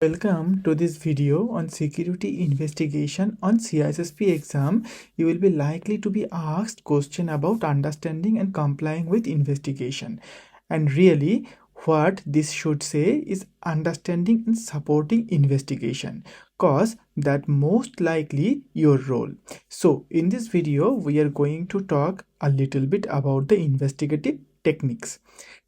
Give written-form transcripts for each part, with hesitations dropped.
Welcome to this video on security investigation on CISSP exam. You will be likely to be asked question about understanding and complying with investigation. And really what this should say is understanding and supporting investigation, cause that most likely your role. So in this video we are going to talk a little bit about the investigative techniques,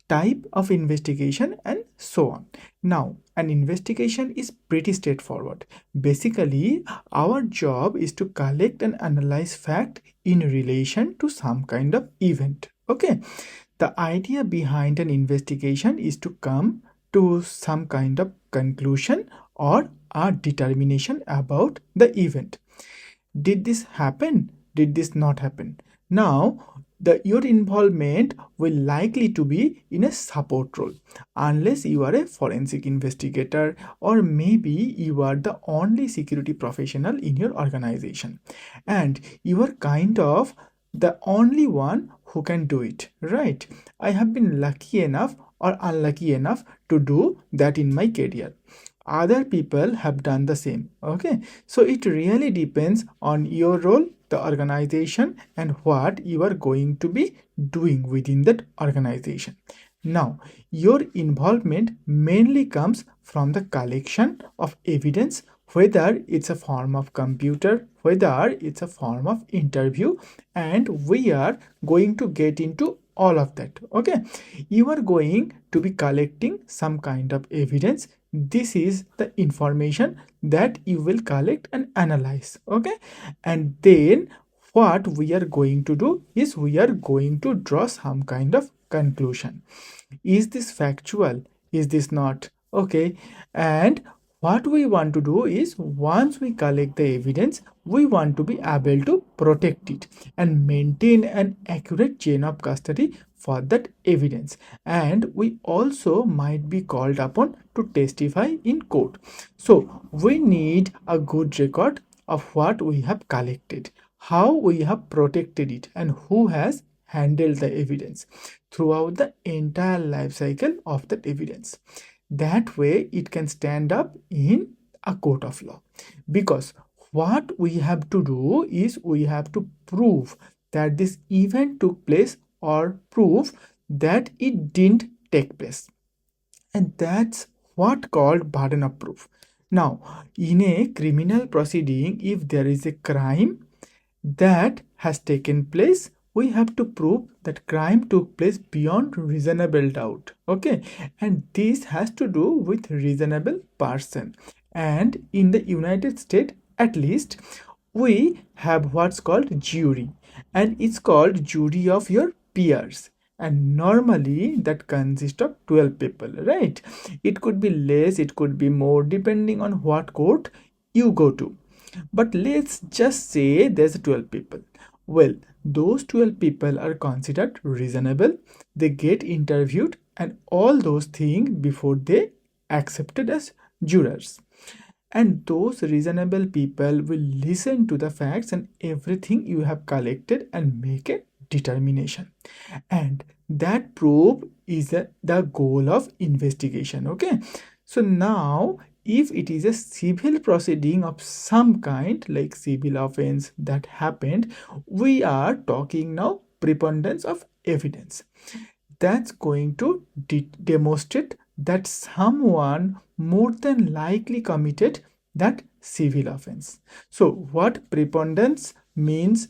type of investigation, and so on. Now, an investigation is pretty straightforward. Basically, our job is to collect and analyze fact in relation to some kind of event. Okay, the idea behind an investigation is to come to some kind of conclusion or a determination about the event. Did this happen? Did this not happen? Now, your involvement will likely to be in a support role, unless you are a forensic investigator or maybe you are the only security professional in your organization and you are kind of the only one who can do it, right? I have been lucky enough or unlucky enough to do that in my career. Other people have done the same. Okay, so it really depends on your role, the organization, and what you are going to be doing within that organization. Now, your involvement mainly comes from the collection of evidence, whether it's a form of computer, whether it's a form of interview, and we are going to get into all of that. Okay, you are going to be collecting some kind of evidence. This is the information that you will collect and analyze. Okay, and then what we are going to do is we are going to draw some kind of conclusion. Is this factual? Is this not? Okay, and what we want to do is once we collect the evidence, we want to be able to protect it and maintain an accurate chain of custody for that evidence. And we also might be called upon to testify in court. So we need a good record of what we have collected, how we have protected it, and who has handled the evidence throughout the entire life cycle of that evidence. That way it can stand up in a court of law, because what we have to do is we have to prove that this event took place or prove that it didn't take place, and that's what called burden of proof. Now, in a criminal proceeding, if there is a crime that has taken place, we have to prove that crime took place beyond reasonable doubt. Okay, and this has to do with reasonable person. And in the United States, at least, we have what's called jury, and it's called jury of your peers, and normally that consists of 12 people, right? It could be less, it could be more, depending on what court you go to, but let's just say there's 12 people. Well, those 12 people are considered reasonable. They get interviewed and all those things before they accepted as jurors. And those reasonable people will listen to the facts and everything you have collected and make a determination. And that proof is the goal of investigation. Okay, so now if it is a civil proceeding of some kind, like civil offense that happened, we are talking now preponderance of evidence. That's going to demonstrate that someone more than likely committed that civil offense. So what preponderance means?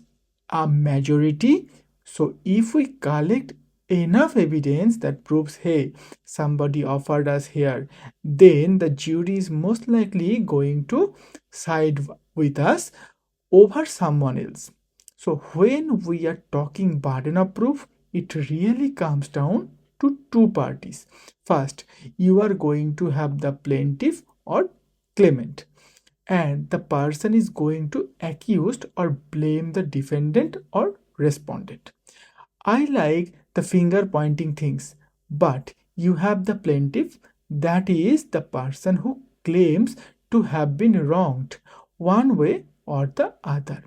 A majority. So if we collect enough evidence that proves, hey, somebody offered us here, then the jury is most likely going to side with us over someone else. So when we are talking burden of proof, it really comes down to two parties. First, you are going to have the plaintiff or claimant, and the person is going to accuse or blame the defendant or respondent. I like the finger pointing things, but you have the plaintiff, that is the person who claims to have been wronged one way or the other,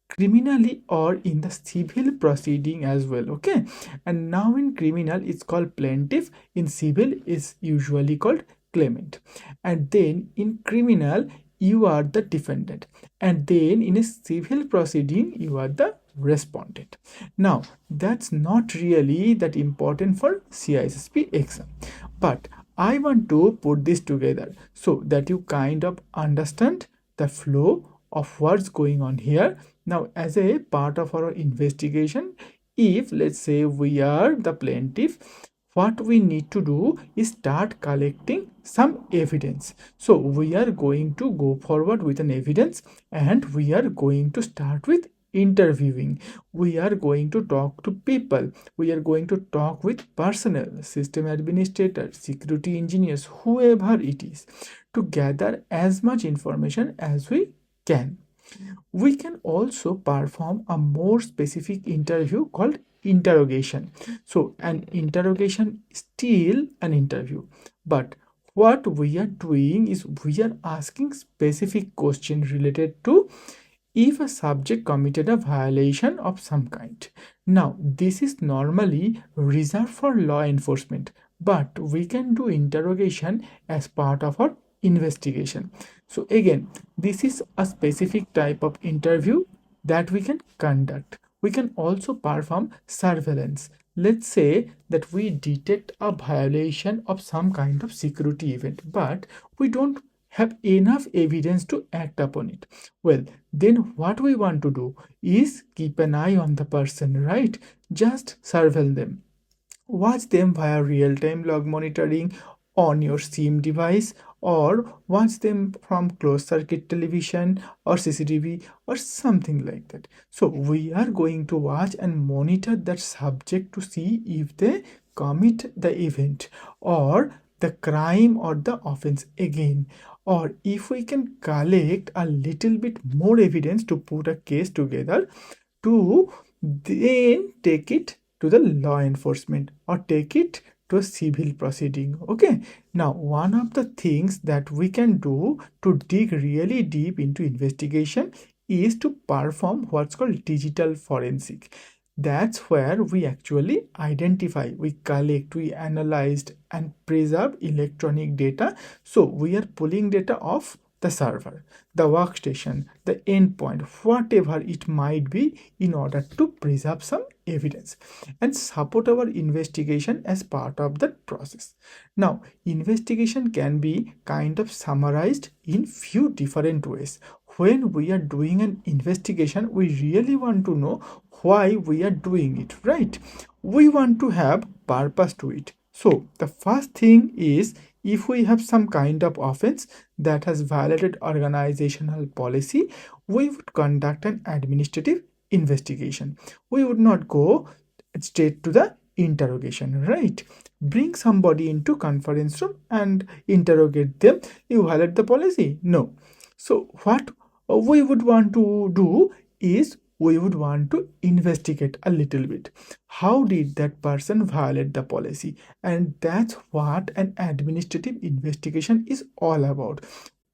criminally or in the civil proceeding as well. Okay, and now in criminal it's called plaintiff, in civil is usually called claimant, and then in criminal you are the defendant, and then in a civil proceeding you are the respondent. Now that's not really that important for CISSP exam, but I want to put this together so that you kind of understand the flow of what's going on here. Now, as a part of our investigation, if let's say we are the plaintiff, what we need to do is start collecting some evidence. So we are going to go forward with an evidence, and we are going to start with interviewing. We are going to talk to people. We are going to talk with personnel, system administrators, security engineers, whoever it is, to gather as much information as we can. We can also perform a more specific interview called interrogation. So an interrogation is still an interview, but what we are doing is we are asking specific questions related to if a subject committed a violation of some kind. Now, this is normally reserved for law enforcement, but we can do interrogation as part of our investigation. So again, this is a specific type of interview that we can conduct. We can also perform surveillance. Let's say that we detect a violation of some kind of security event, but we don't have enough evidence to act upon it. Well, then what we want to do is keep an eye on the person, right? Just surveil them. Watch them via real-time log monitoring on your SIM device, or watch them from closed circuit television or CCTV or something like that. So we are going to watch and monitor that subject to see if they commit the event or the crime or the offense again, or if we can collect a little bit more evidence to put a case together, to then take it to the law enforcement or take it to a civil proceeding. Okay, now one of the things that we can do to dig really deep into investigation is to perform what's called digital forensic. That's where we actually identify, we collect, we analyzed and preserve electronic data. So we are pulling data off the server, the workstation, the endpoint, whatever it might be, in order to preserve some evidence and support our investigation as part of that process. Now, investigation can be kind of summarized in few different ways. When we are doing an investigation, we really want to know why we are doing it, right? We want to have purpose to it. So the first thing is, if we have some kind of offense that has violated organizational policy, we would conduct an administrative investigation. We would not go straight to the interrogation, right? Bring somebody into conference room and interrogate them. You violate the policy? No. So what we would want to do is we would want to investigate a little bit. How did that person violate the policy? And that's what an administrative investigation is all about.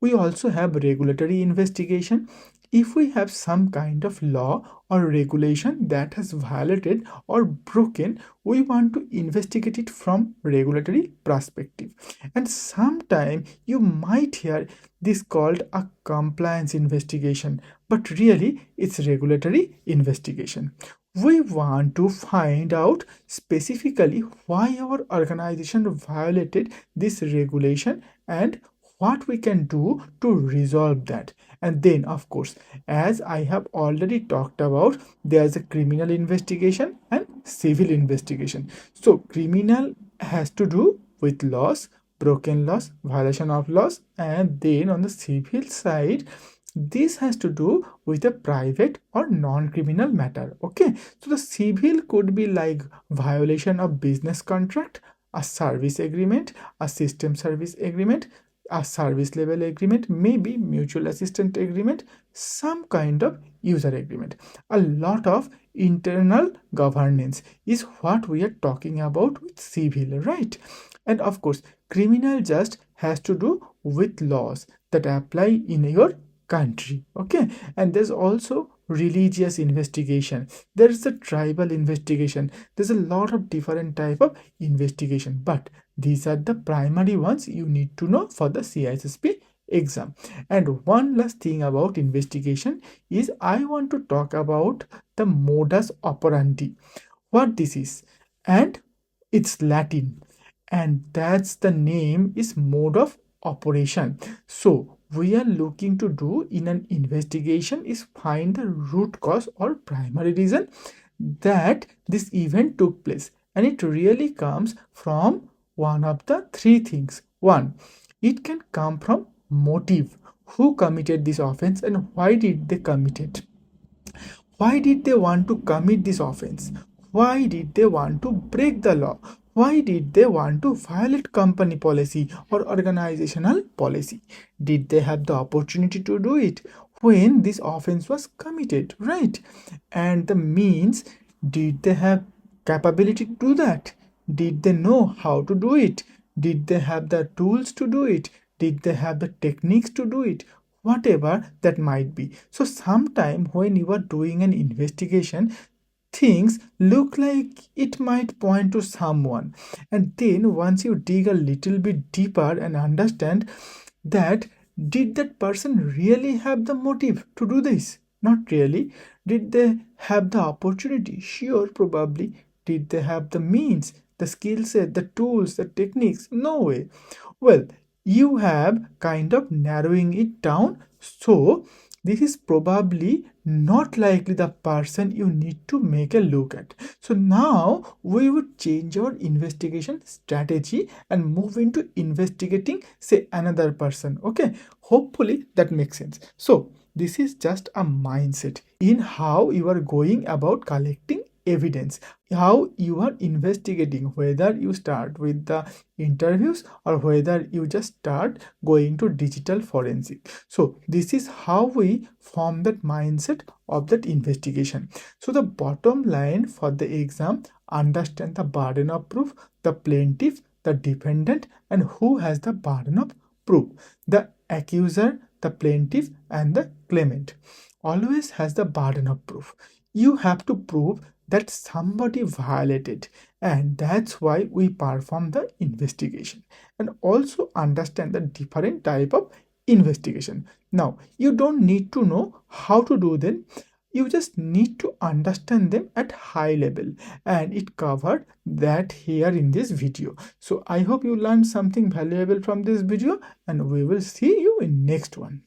We also have regulatory investigation. If we have some kind of law or regulation that has violated or broken, we want to investigate it from regulatory perspective. And sometime you might hear this called a compliance investigation, but really it's regulatory investigation. We want to find out specifically why our organization violated this regulation and what we can do to resolve that. And then, of course, as I have already talked about, there's a criminal investigation and civil investigation. So criminal has to do with laws, broken laws, violation of laws, and then on the civil side, this has to do with a private or non-criminal matter. Okay, so the civil could be like violation of business contract, a service agreement, a system service agreement, a service level agreement, maybe mutual assistant agreement, some kind of user agreement. A lot of internal governance is what we are talking about with civil, right? And of course, criminal just has to do with laws that apply in your country. Okay, and there's also religious investigation, there is a tribal investigation, there's a lot of different type of investigation, but these are the primary ones you need to know for the CISSP exam. And one last thing about investigation is I want to talk about the modus operandi, what this is, and it's Latin, and that's the name is mode of operation. So we are looking to do in an investigation is find the root cause or primary reason that this event took place, and it really comes from one of the three things. One, it can come from motive, who committed this offense and why did they commit it, why did they want to commit this offense, why did they want to break the law, why did they want to violate company policy or organizational policy, did they have the opportunity to do it when this offense was committed, right? And the means, did they have capability to do that, did they know how to do it, did they have the tools to do it, did they have the techniques to do it, whatever that might be. So sometime when you are doing an investigation, things look like it might point to someone, and then once you dig a little bit deeper and understand that, did that person really have the motive to do this? Not really. Did they have the opportunity? Sure, probably. Did they have the means, the skill set, the tools, the techniques? No way. Well, you have kind of narrowing it down, so this is probably not likely the person you need to make a look at. So now we would change our investigation strategy and move into investigating, say, another person. Okay, hopefully that makes sense. So this is just a mindset in how you are going about collecting evidence, how you are investigating, whether you start with the interviews or whether you just start going to digital forensic. So this is how we form that mindset of that investigation. So the bottom line for the exam, understand the burden of proof, the plaintiff, the defendant, and who has the burden of proof. The accuser, the plaintiff, and the claimant always has the burden of proof. You have to prove that somebody violated, and that's why we perform the investigation. And also understand the different type of investigation. Now you don't need to know how to do them, you just need to understand them at high level, and it covered that here in this video. So I hope you learned something valuable from this video, and we will see you in next one.